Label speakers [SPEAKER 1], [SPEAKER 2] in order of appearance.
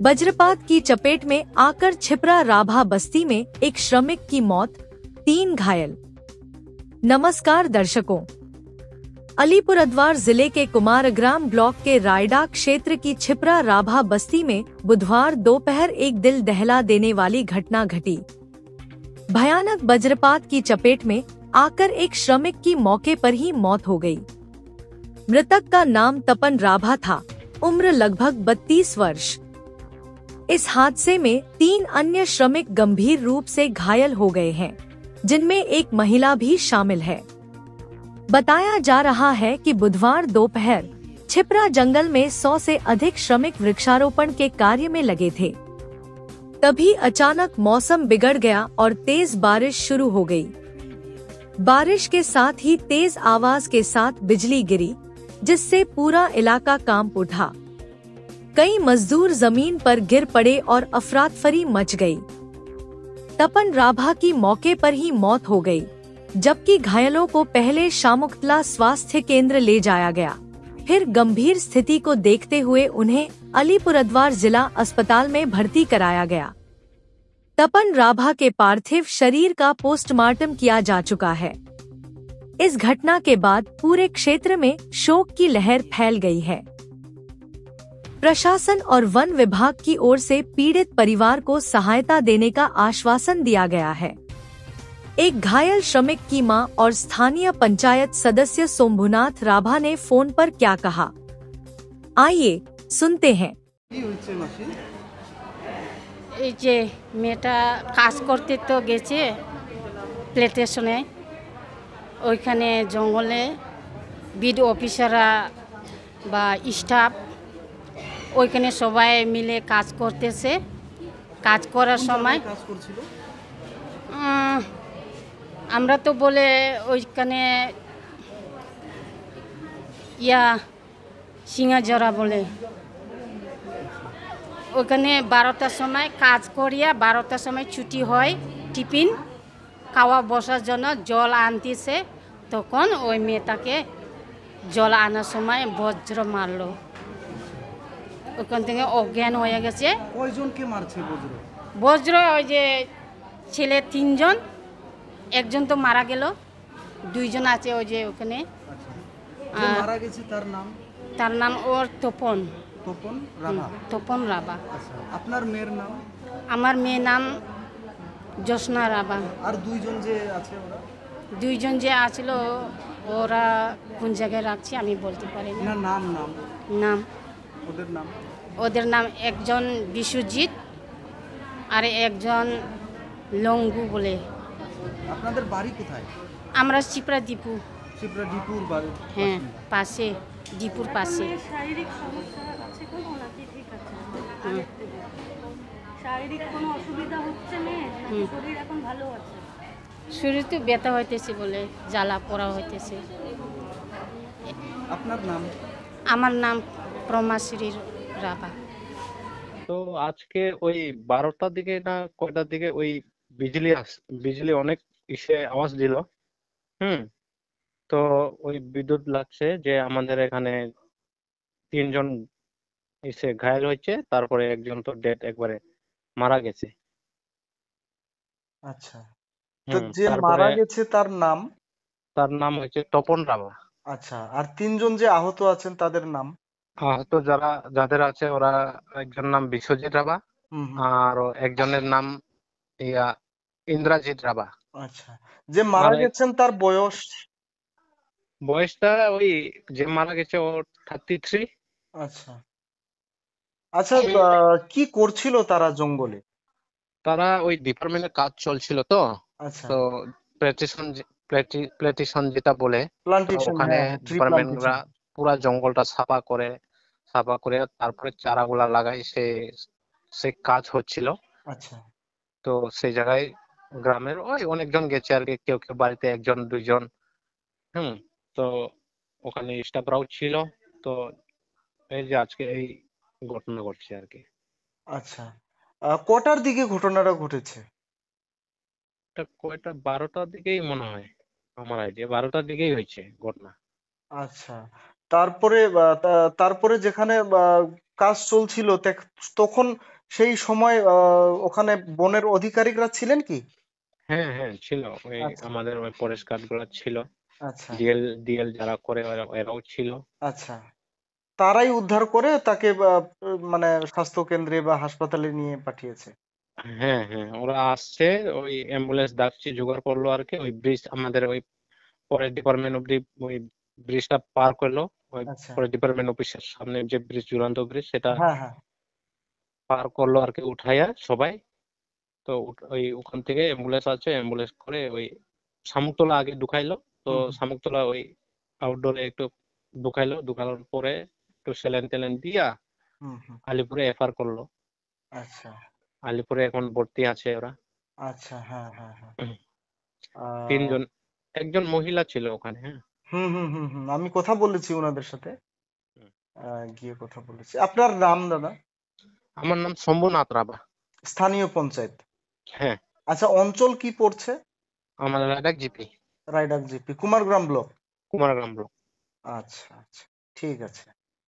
[SPEAKER 1] वज्रपात की चपेट में आकर छिपरा राभा बस्ती में एक श्रमिक की मौत, 3 घायल। नमस्कार दर्शकों, अलीपुरद्वार जिले के कुमारग्राम ब्लॉक के रायडा क्षेत्र की छिपरा राभा बस्ती में बुधवार दोपहर एक दिल दहला देने वाली घटना घटी। भयानक वज्रपात की चपेट में आकर एक श्रमिक की मौके पर ही मौत हो गई। मृतक का नाम तपन राभा था, उम्र लगभग 32 वर्ष। इस हादसे में 3 अन्य श्रमिक गंभीर रूप से घायल हो गए हैं, जिनमें एक महिला भी शामिल है। बताया जा रहा है कि बुधवार दोपहर छिपरा जंगल में 100 से अधिक श्रमिक वृक्षारोपण के कार्य में लगे थे। तभी अचानक मौसम बिगड़ गया और तेज बारिश शुरू हो गई। बारिश के साथ ही तेज आवाज के साथ बिजली गिरी, जिससे पूरा इलाका कांप उठा। कई मजदूर जमीन पर गिर पड़े और अफरातफरी मच गई। तपन राभा की मौके पर ही मौत हो गई, जबकि घायलों को पहले शामुक्तला स्वास्थ्य केंद्र ले जाया गया। फिर गंभीर स्थिति को देखते हुए उन्हें अलीपुरद्वार जिला अस्पताल में भर्ती कराया गया। तपन राभा के पार्थिव शरीर का पोस्टमार्टम किया जा चुका है। इस घटना के बाद पूरे क्षेत्र में शोक की लहर फैल गई है। प्रशासन और वन विभाग की ओर से पीड़ित परिवार को सहायता देने का आश्वासन दिया गया है। एक घायल श्रमिक की मां और स्थानीय पंचायत सदस्य शंभुनाथ राभा ने फोन पर क्या कहा, आइए सुनते हैं।
[SPEAKER 2] এই যে মেয়েটা কাজ করতে তো গেছে প্লেটেশনে, ওইখানে জঙ্গলে বিডিও অফিসাররা বা স্টাফ ওইখানে সবাই মিলে কাজ করতেছে। কাজ করার সময় আমরা তো বলে ওইখানে সিঙ্গাজরা বলে, ওখানে 12টার সময় কাজ করিয়া 12টার সময় ছুটি হয়, টিফিন খাওয়া বসার জন্য জল আনতেছে। তখন ওই মেয়েটাকে জল আনার সময় বজ্র মারলো, ওখান থেকে অজ্ঞান হয়ে গেছে।
[SPEAKER 3] কয়জনকে মারছে বজ্র?
[SPEAKER 2] বজ্র ওই যে ছেলে 3 জন, একজন তো মারা গেল, 2 জন আছে ওই যে ওখানে।
[SPEAKER 3] যে মারা গেছে তার নাম?
[SPEAKER 2] তার নাম ওর তপন
[SPEAKER 3] রাভা।
[SPEAKER 2] তপন রাভা।
[SPEAKER 3] আচ্ছা, আপনার মেয়ের নাম?
[SPEAKER 2] আমার মেয়ের নাম জ্যোৎস্না রাভা।
[SPEAKER 3] আর 2 জন যে আছে ওরা?
[SPEAKER 2] 2 জন যে আছিল ওরা কোন জায়গায় রাখছি আমি বলতে পারি না।
[SPEAKER 3] নাম
[SPEAKER 2] নাম
[SPEAKER 3] ওদের নাম
[SPEAKER 2] একজন বিশ্বজিৎ আর একজন লঙ্গু বলে।
[SPEAKER 3] আপনাদের বাড়ি কোথায়?
[SPEAKER 2] আমরা চিপরা ডিপু।
[SPEAKER 3] চিপরা ডিপুর বাড়ি?
[SPEAKER 2] হ্যাঁ, পাশে, ডিপুর পাশে।
[SPEAKER 4] শারীরিক সমস্যা আছে কোনো নাকি ঠিক আছে? শারীরিক কোনো অসুবিধা হচ্ছে মেয়ে নাকি শরীর এখন ভালো আছে?
[SPEAKER 2] শরীর তো ব্যথা হইতেছে বলে, জ্বালা পোড়া হইতেছে।
[SPEAKER 3] আপনার নাম?
[SPEAKER 2] আমার নাম প্রমাশ্রী রাভা।
[SPEAKER 5] তো আজকে ওই 12টার দিকে না কয়টার দিকে ওই বিজলি অনেক আওয়াজ দিল। তো ওই বিদ্যুৎ লাগছে যে আমাদের এখানে 3 জন ঘায়েল হয়েছে, তারপরে একজন তো ডেড, একবারে মারা গেছে।
[SPEAKER 3] আচ্ছা, তো যে মারা গেছে তার নাম?
[SPEAKER 5] তার নাম হচ্ছে তপন রাভা।
[SPEAKER 3] আচ্ছা, আর 3 জন যে আহত আছেন তাদের নাম?
[SPEAKER 5] আহত যাদের আছে ওরা একজন নাম বিশ্বজিৎ রাভা আর একজনের নাম ইন্দ্রজিৎ রাভা।
[SPEAKER 3] আচ্ছা, যে মারা গেছেন তার
[SPEAKER 5] বয়সটা ওই যে মারা গেছে ও 33।
[SPEAKER 3] আচ্ছা আচ্ছা, কি করছিল তারা জঙ্গলে?
[SPEAKER 5] তারা ওই ডিপার্টমেন্টের কাজ চলছিল তো।
[SPEAKER 3] আচ্ছা,
[SPEAKER 5] তো প্ল্যান্টেশন যেটা বলে, ওখানে ডিপার্টমেন্টরা পুরা জঙ্গলটা সাফা করে তারপরে চারাগুলা লাগাই সে কাজ হচ্ছিল।
[SPEAKER 3] আচ্ছা,
[SPEAKER 5] তো সেই জায়গায় গ্রামের ওই অনেকজন গেছে আর কি, কেউ বাড়িতে 1 জন 2 জন। তো ওখানে স্টাফরাও ছিল। তো এই যে আজকে এই ঘটনা ঘটছে আর কি।
[SPEAKER 3] আচ্ছা, কটার দিকে ঘটনাটা ঘটেছে?
[SPEAKER 5] কয়টা 12টার দিকেই মনে হয়, আমার আইডিয়া 12টার দিকেই হয়েছে ঘটনা।
[SPEAKER 3] আচ্ছা, তারপরে তারপরে যেখানে কাজ চলছিল তখন সেই সময় ওখানে বনের আধিকারিকরা ছিলেন কি?
[SPEAKER 5] হ্যাঁ হ্যাঁ ছিল, ওই
[SPEAKER 3] আচ্ছা
[SPEAKER 5] আমাদের ওই ফরেস্ট গার্ড গুলা ছিল,
[SPEAKER 3] আচ্ছা
[SPEAKER 5] ডিএল যারা করে এরাও ছিল।
[SPEAKER 3] আচ্ছা, তারাই উদ্ধার করে তাকে মানে স্বাস্থ্য কেন্দ্রে বা হাসপাতালে নিয়ে পাঠিয়েছে।
[SPEAKER 5] হ্যাঁ হ্যাঁ, ওরা আসছে, ওই অ্যাম্বুলেন্স ডাকছে, জোগাড় করলো আর কি, ওই ব্রিজ আমাদের ওই ফরেস্ট ডিপার্টমেন্ট অব্দি ওই ব্রিজটা পার করলো, ওই
[SPEAKER 3] আচ্ছা,
[SPEAKER 5] ফরেস্ট ডিপার্টমেন্ট অফিসের সামনে যে ব্রিজ, ঝুলন্ত ব্রিজ, সেটা
[SPEAKER 3] হ্যাঁ হ্যাঁ,
[SPEAKER 5] পার করলো আর কি, উঠাইয়া সবাই। তো ওই ওখান থেকে অ্যাম্বুলেন্স আছে, অ্যাম্বুলেন্স করে ওই শামুকতলা আগে ঢুকাইলো। তো
[SPEAKER 3] হুম হুম
[SPEAKER 5] শামুকতলা ওই আউটডোরে একটু ঢুকাইলো, ঢুকানোর পরে একটু স্যালাইন ট্যালাইন দিয়া
[SPEAKER 3] হুম হুম,
[SPEAKER 5] আলিপুরে এফআর করলো।
[SPEAKER 3] আচ্ছা
[SPEAKER 5] আলিপুরে এখন ভর্তি আছে ওরা।
[SPEAKER 3] আচ্ছা, হ্যাঁ হ্যাঁ হ্যাঁ,
[SPEAKER 5] হুম,
[SPEAKER 3] আহ,
[SPEAKER 5] তিনজন, একজন মহিলা ছিল ওখানে, হ্যাঁ।
[SPEAKER 3] হুম হুম হুম হুম, আমি কথা বলেছি ওনাদের সাথে,
[SPEAKER 5] হুম।
[SPEAKER 3] গিয়ে কথা বলেছি। আপনার নাম দাদা?
[SPEAKER 5] আমার নাম শম্ভুনাথ রাভা।
[SPEAKER 3] স্থানীয় পঞ্চায়েত?
[SPEAKER 5] হ্যাঁ,
[SPEAKER 3] আচ্ছা, অঞ্চল কি পড়ছে?
[SPEAKER 5] আমার Ladakh GP,
[SPEAKER 3] Raidak GP, Kumargram block.
[SPEAKER 5] Kumargram block.
[SPEAKER 3] আচ্ছা আচ্ছা, ঠিক আছে।